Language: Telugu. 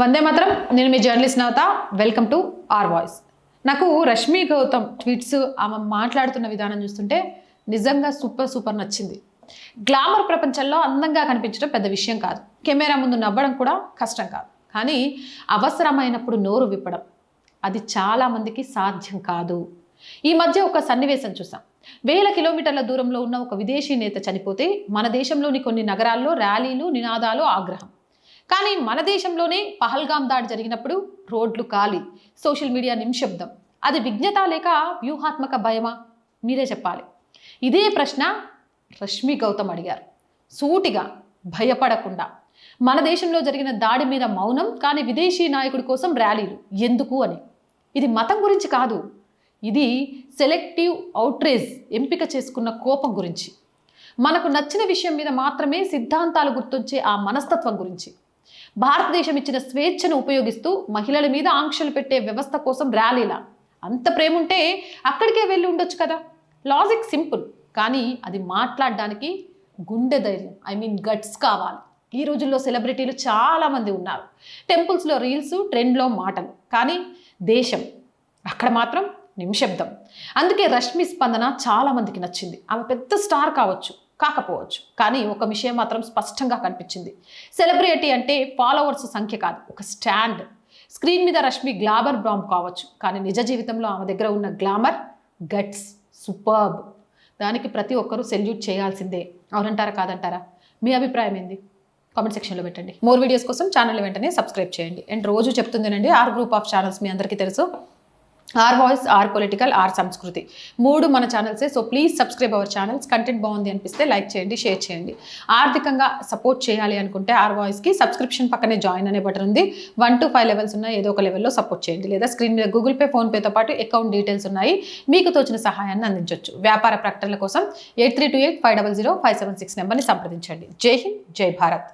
వందే మాత్రం. నేను మీ journalist Navatha. Welcome to R Voice. నాకు రష్మి గౌతమ్ ట్వీట్స్, ఆమె మాట్లాడుతున్న విధానం చూస్తుంటే నిజంగా సూపర్ నచ్చింది. గ్లామర్ ప్రపంచంలో అందంగా కనిపించడం పెద్ద విషయం కాదు, కెమెరా ముందు నవ్వడం కూడా కష్టం కాదు. కానీ అవసరమైనప్పుడు నోరు విప్పడం, అది చాలామందికి సాధ్యం కాదు. ఈ మధ్య ఒక సన్నివేశం చూసాం. 1000 కిలోమీటర్ల దూరంలో ఉన్న ఒక విదేశీ నేత చనిపోతే మన దేశంలోని కొన్ని నగరాల్లో ర్యాలీలు, నినాదాలు, ఆగ్రహం. కానీ మన దేశంలోనే పహల్గామ్ దాడి జరిగినప్పుడు రోడ్లు ఖాళీ, సోషల్ మీడియా నిశ్శబ్దం. అది విజ్ఞత లేక వ్యూహాత్మక భయమా? మీరే చెప్పాలి. ఇదే ప్రశ్న రష్మి గౌతమ్ అడిగారు సూటిగా, భయపడకుండా. మన దేశంలో జరిగిన దాడి మీద మౌనం, కానీ విదేశీ నాయకుడి కోసం ర్యాలీలు ఎందుకు అని. ఇది మతం గురించి కాదు, ఇది సెలెక్టివ్ అవుట్రేజ్, ఎంపిక చేసుకున్న కోపం గురించి. మనకు నచ్చిన విషయం మీద మాత్రమే సిద్ధాంతాలు గుర్తొచ్చే ఆ మనస్తత్వం గురించి. భారతదేశం ఇచ్చిన స్వేచ్ఛను ఉపయోగిస్తూ మహిళల మీద ఆంక్షలు పెట్టే వ్యవస్థ కోసం ర్యాలీలా? అంత ప్రేమ ఉంటే అక్కడికే వెళ్ళి ఉండొచ్చు కదా. లాజిక్ సింపుల్, కానీ అది మాట్లాడడానికి గుండె ధైర్యం, గట్స్ కావాలి. ఈ రోజుల్లో సెలబ్రిటీలు చాలామంది ఉన్నారు. టెంపుల్స్లో రీల్స్, ట్రెండ్లో మాటలు, కానీ దేశం అక్కడ మాత్రం నిశ్శబ్దం. అందుకే రష్మి స్పందన చాలామందికి నచ్చింది. ఆమె పెద్ద స్టార్ కాకపోవచ్చు, కానీ ఒక విషయం మాత్రం స్పష్టంగా కనిపించింది. సెలబ్రిటీ అంటే ఫాలోవర్స్ సంఖ్య కాదు, ఒక స్టాండ్. స్క్రీన్ మీద రష్మి గ్లామర్ బాంబ్ కావచ్చు, కానీ నిజ జీవితంలో ఆమె దగ్గర ఉన్న గ్లామర్, గట్స్ సూపర్బ్. దానికి ప్రతి ఒక్కరూ సెల్యూట్ చేయాల్సిందే. అవునంటారా కాదంటారా? మీ అభిప్రాయం ఏంది? కామెంట్ సెక్షన్లో పెట్టండి. మోర్ వీడియోస్ కోసం ఛానల్ వెంటనే సబ్స్క్రైబ్ చేయండి. అండ్ రోజు చెప్తుందేనండి, ఆర్ గ్రూప్ ఆఫ్ ఛానల్స్ మీ అందరికీ తెలుసు. R Voice, R Political, R Sanskriti, 3 మన ఛానల్సే. So please subscribe our channels. Content బాగుంది అనిపిస్తే లైక్ చేయండి, షేర్ చేయండి. ఆర్థికంగా సపోర్ట్ చేయాలి అనుకుంటే ఆర్ వాయిస్కి సబ్స్క్రిప్షన్ పక్కనే జాయిన్ అనే బటన్ ఉంది. 1 to 5 లెవెల్స్ ఉన్నాయి, ఏదో ఒక లెవెల్లో సపోర్ట్ చేయండి. లేదా స్క్రీన్ మీద గూగుల్ పే, ఫోన్పేతో పాటు అకౌంట్ డీటెయిల్స్ ఉన్నాయి, మీకు తోచిన సహాయాన్ని అందించవచ్చు. వ్యాపార ప్రకటనల కోసం 8328500576 నెంబర్ని సంప్రదించండి. జై హింద్, జై భారత్.